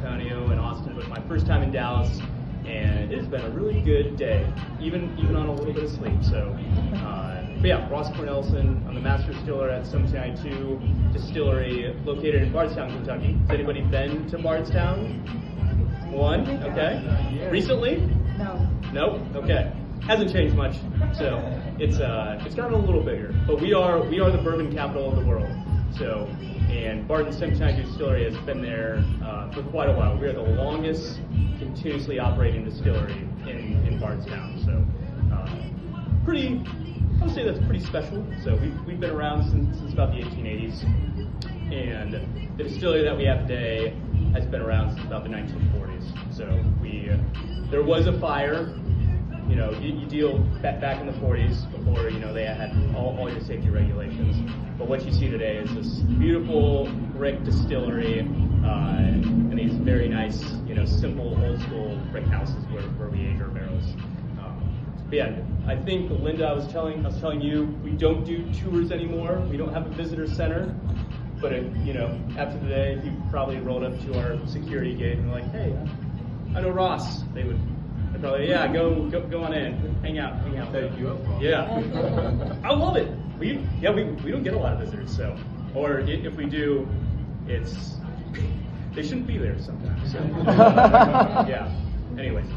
Antonio and Austin, but my first time in Dallas, and it has been a really good day, even on a little bit of sleep. So, but yeah, Ross Cornelison. I'm the master distiller at 1792 Distillery, located in Bardstown, Kentucky. Has anybody been to Bardstown? One? Okay. Recently? No. Nope. Okay. Hasn't changed much. So it's gotten a little bigger, but we are the bourbon capital of the world. So, and Barton 1792 Distillery has been there for quite a while. We are the longest continuously operating distillery in Bardstown. So, I would say that's pretty special. So we've been around since about the 1880s, and the distillery that we have today has been around since about the 1940s. So there was a fire. You know, you deal back in the 40s before, you know, they had all your safety regulations. But what you see today is this beautiful brick distillery and these very nice, you know, simple old school brick houses where we age our barrels. But yeah, I think Linda, I was telling you, we don't do tours anymore. We don't have a visitor center. But you know, after today, if you probably rolled up to our security gate and were like, hey, I know Ross, they'd probably, yeah, go on in, hang out. Thank you. Yeah, I love it. We don't get a lot of visitors, so, or if we do, they shouldn't be there sometimes. So. Yeah. Anyways,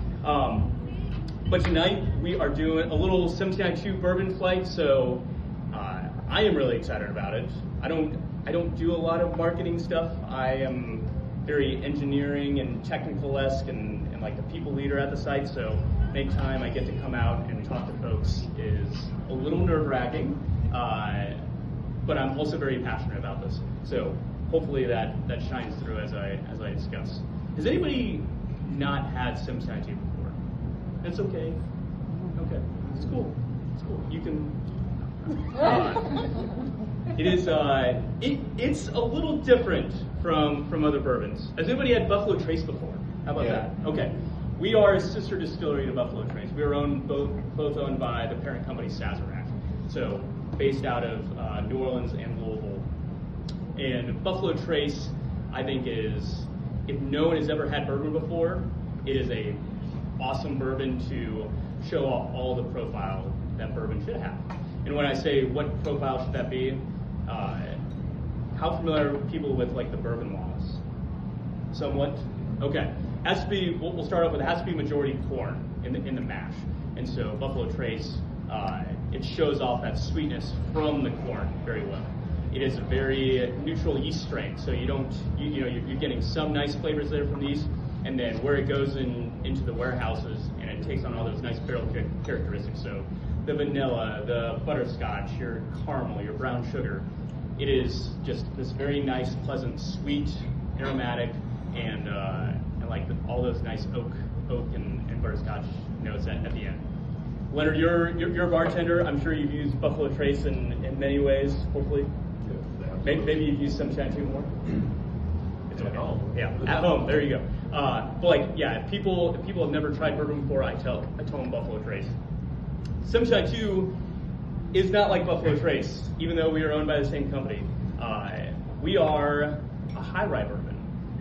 but tonight we are doing a little 1792 bourbon flight, so I am really excited about it. I don't do a lot of marketing stuff. I am very engineering and technical-esque and like the people leader at the site, so anytime I get to come out and talk to folks is a little nerve-wracking, but I'm also very passionate about this. So hopefully that shines through as I discuss. Has anybody not had 1792 before? That's okay. Okay, it's cool. You can. It is. It's a little different from other bourbons. Has anybody had Buffalo Trace before? How about that? Okay. We are a sister distillery to Buffalo Trace. We are both owned by the parent company Sazerac. So based out of New Orleans and Louisville. And Buffalo Trace, I think, is, if no one has ever had bourbon before, it is a awesome bourbon to show off all the profile that bourbon should have. And when I say what profile should that be, how familiar are people with like the bourbon laws? Somewhat? Okay. Has to be, we'll start off with, it has to be majority corn in the mash. And so Buffalo Trace, it shows off that sweetness from the corn very well. It is a very neutral yeast strain, so you're getting some nice flavors there from the yeast, and then where it goes into the warehouses and it takes on all those nice barrel characteristics. So the vanilla, the butterscotch, your caramel, your brown sugar. It is just this very nice, pleasant, sweet, aromatic, and like all those nice oak and butterscotch notes at the end. Leonard, you're a bartender. I'm sure you've used Buffalo Trace in many ways, hopefully. Maybe you've used some shampoo more. It's okay. Yeah, at home. There you go. But like, yeah, if people have never tried bourbon before, I tell them Buffalo Trace. 1792 is not like Buffalo Trace, even though we are owned by the same company. We are a high rye bourbon.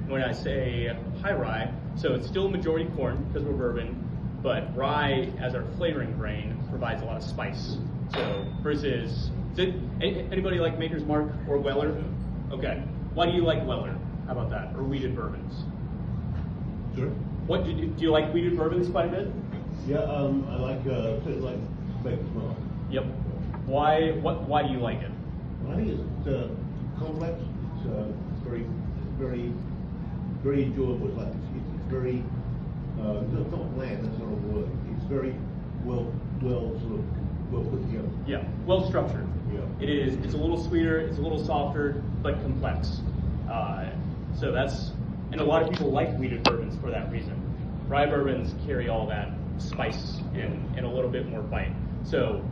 When I say high rye, so it's still majority corn because we're bourbon, but rye as our flavoring grain provides a lot of spice. So versus, anybody like Maker's Mark or Weller? Okay. Why do you like Weller? How about that? Or wheated bourbons? Sure. What do you like wheated bourbons quite a bit? Yeah, I like Maker's Mark. Yep. Why do you like it? I think it's complex. It's very enjoyable. It's very not bland. That's not a word. It's very well put together. Yeah, well structured. Yeah. It is. It's a little sweeter. It's a little softer, but complex. So that's, and a lot of people like wheated bourbons for that reason. Rye bourbons carry all that spice and a little bit more bite. So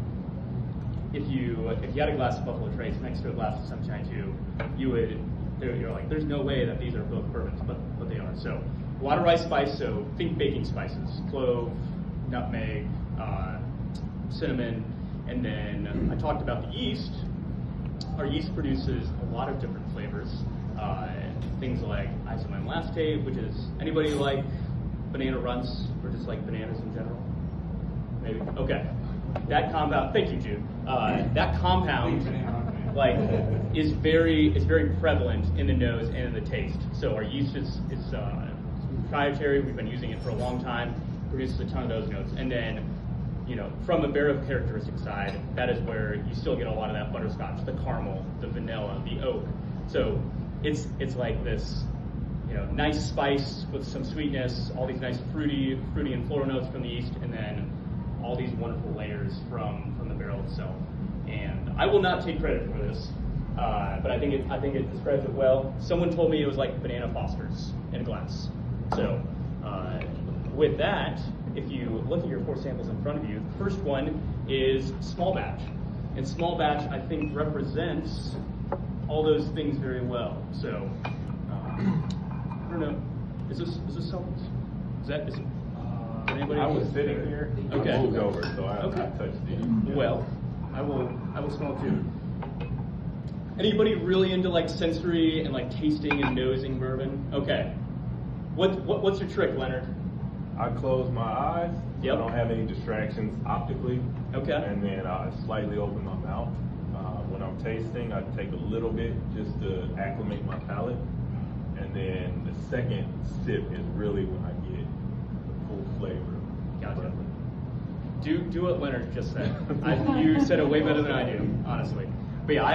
if you had a glass of Buffalo Trace next to a glass of 1792, you're like, there's no way that these are both bourbons, but they are. So a lot of rice spice. So think baking spices: clove, nutmeg, cinnamon, and then I talked about the yeast. Our yeast produces a lot of different flavors. things like Isomine lactate, which is, anybody like banana runts or just like bananas in general? Maybe, okay. That compound, thank you, Jude. That compound, like, is very prevalent in the nose and in the taste. So our yeast is proprietary. We've been using it for a long time. Produces a ton of those notes. And then, you know, from a barrel characteristic side, that is where you still get a lot of that butterscotch, the caramel, the vanilla, the oak. So it's like this, you know, nice spice with some sweetness, all these nice fruity and floral notes from the yeast, and then all these wonderful layers from the barrel itself. And I will not take credit for this, but I think it describes it well. Someone told me it was like banana Fosters in a glass. So with that, if you look at your 4 samples in front of you, the first one is small batch. And small batch, I think, represents all those things very well. So I don't know. Is this someone's? Is anybody? I was sitting here. Okay. I moved over, so I Okay. touched it. Well, I will smell too. Anybody really into like sensory and like tasting and nosing bourbon? Okay. What's your trick, Leonard? I close my eyes. So Yep. I don't have any distractions optically. Okay. And then I slightly open my mouth. When I'm tasting, I take a little bit just to acclimate my palate. And then the second sip is really when I get the full flavor of the Gotcha. bourbon. Do what Leonard just said. You said it way better than I do, honestly. But yeah,